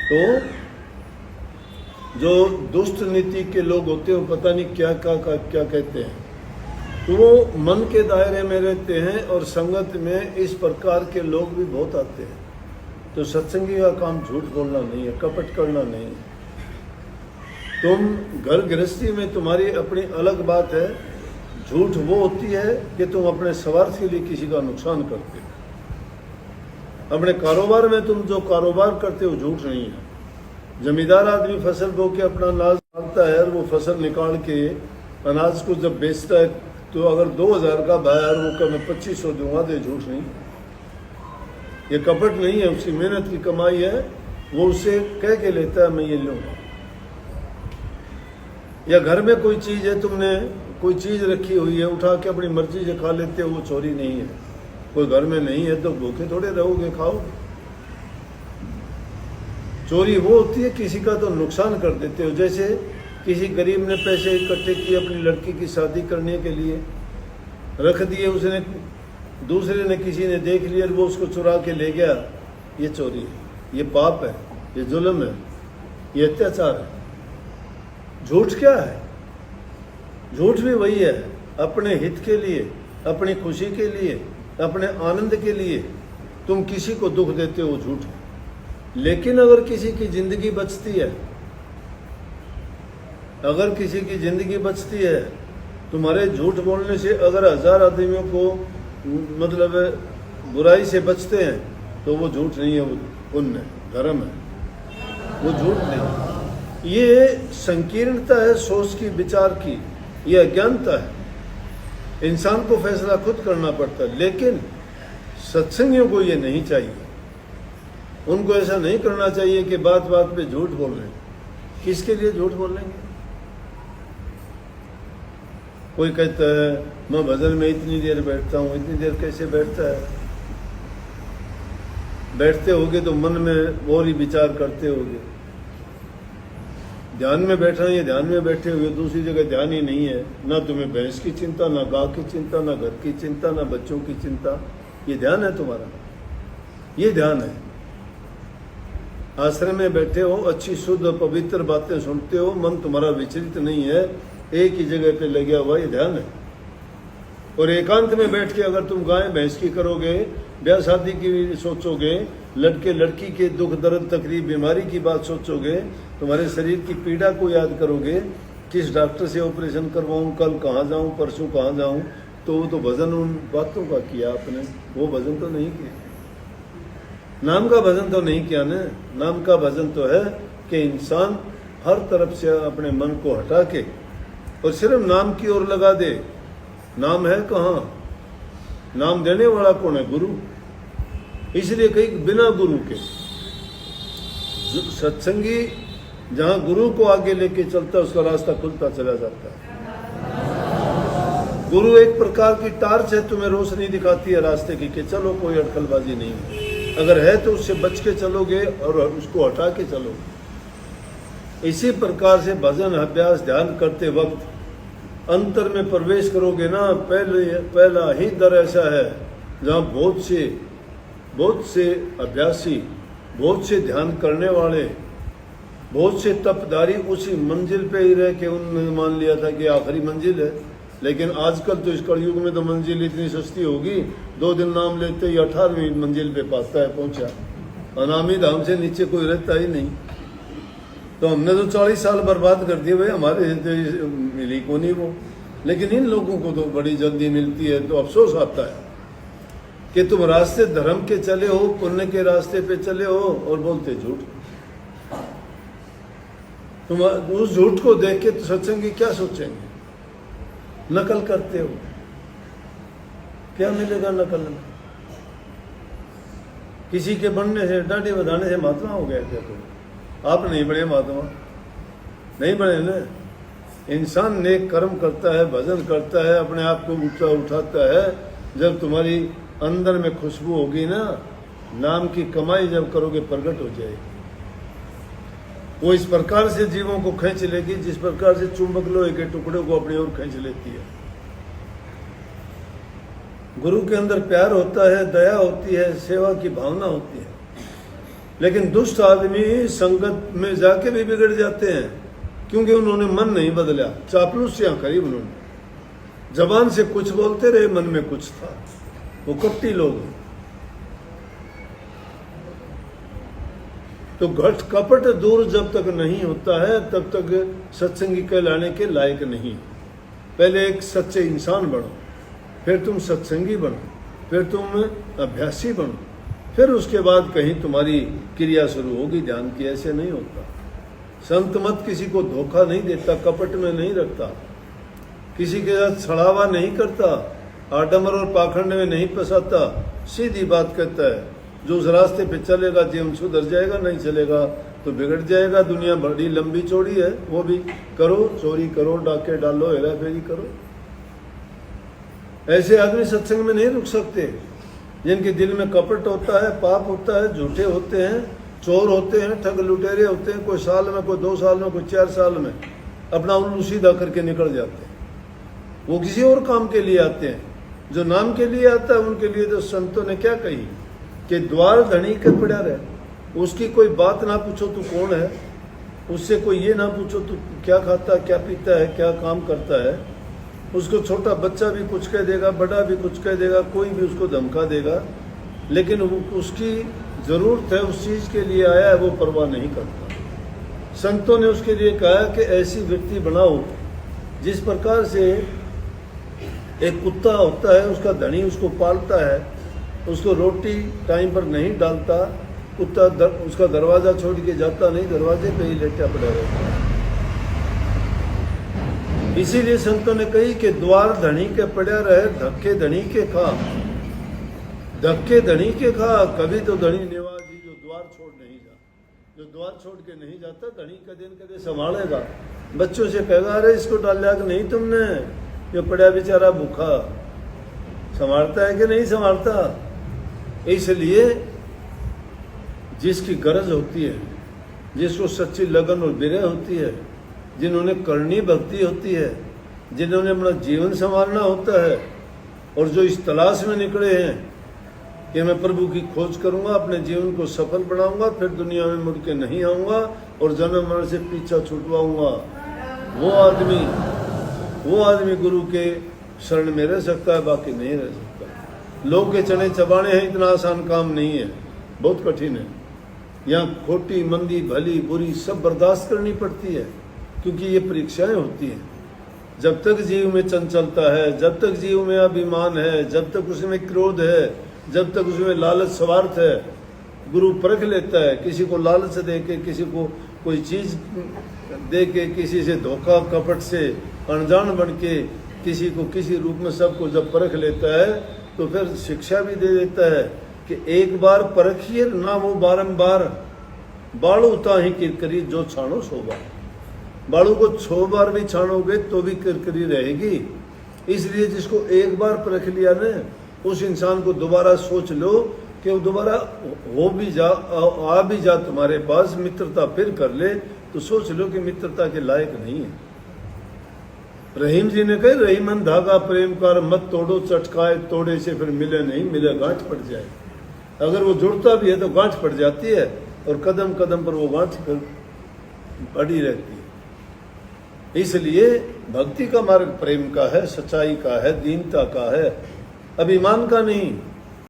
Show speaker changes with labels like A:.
A: तो जो दुष्ट नीति के लोग होते हैं पता नहीं क्या कहते हैं, तो वो मन के दायरे में रहते हैं और संगत में इस प्रकार के लोग भी बहुत आते हैं। तो सत्संगी का काम झूठ बोलना नहीं है, कपट करना नहीं है। तुम घर गृहस्थी में तुम्हारी अपनी अलग बात है। झूठ वो होती है कि तुम अपने स्वार्थ के लिए किसी का नुकसान करते हो। अपने कारोबार में तुम जो कारोबार करते हो झूठ नहीं है। जमींदार आदमी फसल बो के अपना अनाज निकालता है और वो फसल निकाल के अनाज को जब बेचता है तो अगर 2000 का भाव है वो कब मैं 2500 दूंगा, तो झूठ नहीं, ये कपट नहीं है। उसकी मेहनत की कमाई है, वो उसे कह के लेता है मैं ये लूंगा। या घर में कोई चीज है, तुमने कोई चीज रखी हुई है, उठा के अपनी मर्जी से खा लेते हो, वो चोरी नहीं है। कोई घर में नहीं है तो भूखे थोड़े रहोगे, खाओ। चोरी वो होती है किसी का तो नुकसान कर देते हो। जैसे किसी गरीब ने पैसे इकट्ठे किए अपनी लड़की की शादी करने के लिए, रख दिए, उसने दूसरे ने किसी ने देख लिया और वो उसको चुरा के ले गया, ये चोरी है, ये पाप है, ये जुल्म है, ये अत्याचार है। झूठ क्या है? झूठ भी वही है, अपने हित के लिए, अपनी खुशी के लिए, अपने आनंद के लिए तुम किसी को दुख देते हो, झूठ है। लेकिन अगर किसी की जिंदगी बचती है, अगर किसी की जिंदगी बचती है, तुम्हारे झूठ बोलने से अगर 1000 आदमियों को मतलब बुराई से बचते हैं तो वो झूठ नहीं है, वो पुण्य धर्म है, वो झूठ नहीं। ये संकीर्णता है सोच की, विचार की, ये अज्ञानता है। इंसान को फैसला खुद करना पड़ता है। लेकिन सत्संगियों को ये नहीं चाहिए। उनको ऐसा नहीं करना चाहिए कि बात बात पे झूठ बोल रहे हैं। किसके लिए झूठ बोल लेंगे? कोई कहता है मैं भजन में इतनी देर बैठता हूं, इतनी देर कैसे बैठता है? बैठते होगे तो मन में और ही विचार करते होगे। ध्यान में बैठना, ये ध्यान में बैठे हुए, दूसरी जगह ध्यान ही नहीं है। ना तुम्हें भैंस की चिंता, ना गाय की चिंता, ना घर की चिंता, ना बच्चों की चिंता। ये ध्यान है तुम्हारा? ये ध्यान है। आश्रम में बैठे हो, अच्छी शुद्ध पवित्र बातें सुनते हो, मन तुम्हारा विचलित नहीं है, एक ही जगह पे लगा हुआ, ये ध्यान है। और एकांत में बैठ के अगर तुम गाय भैंस की करोगे, ब्याह शादी की सोचोगे, लड़के लड़की के दुख दर्द तकलीफ बीमारी की बात सोचोगे, तुम्हारे शरीर की पीड़ा को याद करोगे, किस डॉक्टर से ऑपरेशन करवाऊं, कल कहाँ जाऊं, परसों कहाँ जाऊं, तो वो तो भजन उन बातों का किया आपने, वो भजन तो नहीं किया। नाम का भजन तो नहीं किया ना। नाम का भजन तो है कि इंसान हर तरफ से अपने मन को हटा के और सिर्फ नाम की ओर लगा दे। नाम है कहाँ? नाम देने वाला कौन है? गुरु। इसलिए कहीं बिना गुरु के सत्संगी जहां गुरु को आगे लेके चलता है उसका रास्ता खुलता चला जाता है। गुरु एक प्रकार की टार्च है, तुम्हें रोशनी दिखाती है रास्ते की कि चलो, कोई अटकलबाजी नहीं है। अगर है तो उससे बच के चलोगे और उसको हटा के चलोगे। इसी प्रकार से भजन अभ्यास ध्यान करते वक्त अंतर में प्रवेश करोगे ना, पहला ही दर ऐसा है जहाँ बहुत से अभ्यासी, बहुत से ध्यान करने वाले, बहुत से तपधारी उसी मंजिल पे ही रह के उन्होंने मान लिया था कि आखिरी मंजिल है। लेकिन आजकल तो इस कलयुग में तो मंजिल इतनी सस्ती होगी, 2 दिन नाम लेते ही 18वीं मंजिल पे पाता है पहुंचा। अनामी धाम से नीचे कोई रहता ही नहीं। तो हमने तो 40 साल बर्बाद कर दिए भाई, हमारे तो मिली को नहीं वो। लेकिन इन लोगों को तो बड़ी जल्दी मिलती है। तो अफसोस आता है कि तुम रास्ते धर्म के चले हो, पुण्य के रास्ते पे चले हो और बोलते झूठ। तुम उस झूठ को देख के सत्संगी क्या सोचेंगे? नकल करते हो, क्या मिलेगा नकल में? किसी के बनने से, डांडी बधाने से महात्मा हो गया क्या तुम? आप नहीं बने महात्मा, नहीं बने ना। इंसान नेक कर्म करता है, भजन करता है, अपने आप को ऊंचा उठाता है। जब तुम्हारी अंदर में खुशबू होगी ना, नाम की कमाई जब करोगे प्रकट हो जाएगी। वो इस प्रकार से जीवों को खींच लेगी जिस प्रकार से चुंबक लोहे के टुकड़े को अपनी ओर खींच लेती है। गुरु के अंदर प्यार होता है, दया होती है, सेवा की भावना होती है। लेकिन दुष्ट आदमी संगत में जाके भी बिगड़ जाते हैं, क्योंकि उन्होंने मन नहीं बदला, चापलूसियां करी उन्होंने, जबान से कुछ बोलते रहे, मन में कुछ था। वो कपटी लोग। तो घट कपट दूर जब तक नहीं होता है तब तक सत्संगी कहलाने के लायक नहीं। पहले एक सच्चे इंसान बनो, फिर तुम सत्संगी बनो, फिर तुम अभ्यासी बनो, फिर उसके बाद कहीं तुम्हारी क्रिया शुरू होगी ध्यान की। ऐसे नहीं होता। संत मत किसी को धोखा नहीं देता, कपट में नहीं रखता, किसी के साथ छड़ावा नहीं करता, आडंबर और पाखंड में नहीं फंसाता, सीधी बात कहता है। जो उस रास्ते पे चलेगा जीवन सुधर जाएगा, नहीं चलेगा तो बिगड़ जाएगा। दुनिया बड़ी लंबी चौड़ी है, वो भी करो, चोरी करो, डाके डालो, हेरा फेरी करो। ऐसे आदमी सत्संग में नहीं रुक सकते, जिनके दिल में कपट होता है, पाप होता है, झूठे होते हैं, चोर होते हैं, ठग लुटेरे होते हैं। कोई साल में, कोई 2 साल में, कोई 4 साल में अपना उल्लू सीधा करके निकल जाते हैं। वो किसी और काम के लिए आते हैं। जो नाम के लिए आता है उनके लिए तो संतों ने क्या कही कि द्वार धनी के पड़ा रहे। उसकी कोई बात ना पूछो तू कौन है, उससे कोई ये ना पूछो तू क्या खाता, क्या पीता है, क्या काम करता है। उसको छोटा बच्चा भी कुछ कह देगा, बड़ा भी कुछ कह देगा, कोई भी उसको धमका देगा, लेकिन उसकी जरूरत है, उस चीज के लिए आया है, वो परवाह नहीं करता। संतों ने उसके लिए कहा कि ऐसी व्यक्ति बनाओ जिस प्रकार से एक कुत्ता होता है, उसका धनी उसको पालता है, उसको रोटी टाइम पर नहीं डालता, कुत्ता उसका दरवाजा छोड़ के जाता नहीं, दरवाजे पे ही लेटा पड़ा रहता है। इसीलिए संतों ने कही कि द्वार धनी के पड़ा रहे, धक्के धनी के खा, धक्के धनी के खा। कभी तो धनी निवाजी जो द्वार छोड़ नहीं जा, जो द्वार छोड़ के नहीं जाता, धनी का दिन कदे संभालेगा। बच्चों से कहेगा अरे इसको डाला कि नहीं तुमने, ये पड़ा बेचारा भूखा, संभालता है कि नहीं संभालता। इसलिए जिसकी गरज होती है, जिसको सच्ची लगन और विरह होती है, जिन्होंने करनी भक्ति होती है, जिन्होंने अपना जीवन संभालना होता है, और जो इस तलाश में निकले हैं कि मैं प्रभु की खोज करूंगा, अपने जीवन को सफल बनाऊंगा, फिर दुनिया में मुड़ के नहीं आऊंगा और जन्म मरण से पीछा छुटवाऊंगा, वो आदमी गुरु के शरण में रह सकता है, बाकी नहीं रह सकता। लोग के चने चबाने हैं, इतना आसान काम नहीं है, बहुत कठिन है। यहाँ खोटी मंदी भली बुरी सब बर्दाश्त करनी पड़ती है, क्योंकि ये परीक्षाएं होती हैं। जब तक जीव में चंचलता है, जब तक जीव में अभिमान है, जब तक उसमें क्रोध है, जब तक उसमें लालच स्वार्थ है, गुरु परख लेता है। किसी को लालच दे के, किसी को कोई चीज दे के, किसी से धोखा कपट से अनजान बन के किसी को किसी रूप में सबको जब परख लेता है, तो फिर शिक्षा भी दे देता है कि एक बार परखिए ना, वो बारंबार बाड़ू ताही किरकरी जो छानो सो बार। बाड़ू को 6 बार भी छानोगे तो भी किरकरी रहेगी। इसलिए जिसको एक बार परख लिया ना, उस इंसान को दोबारा सोच लो कि वो दोबारा हो भी जा, आ भी जा तुम्हारे पास, मित्रता फिर कर ले, तो सोच लो कि मित्रता के लायक नहीं है। रहीम जी ने कहा रहीमन धागा प्रेम कर मत तोड़ो, चटकाए तोड़े से फिर मिले नहीं, मिले गांठ पड़ जाए। अगर वो जुड़ता भी है तो गांठ पड़ जाती है, और कदम कदम पर वो गांठ पड़ी रहती है। इसलिए भक्ति का मार्ग प्रेम का है, सच्चाई का है, दीनता का है, अभिमान का नहीं।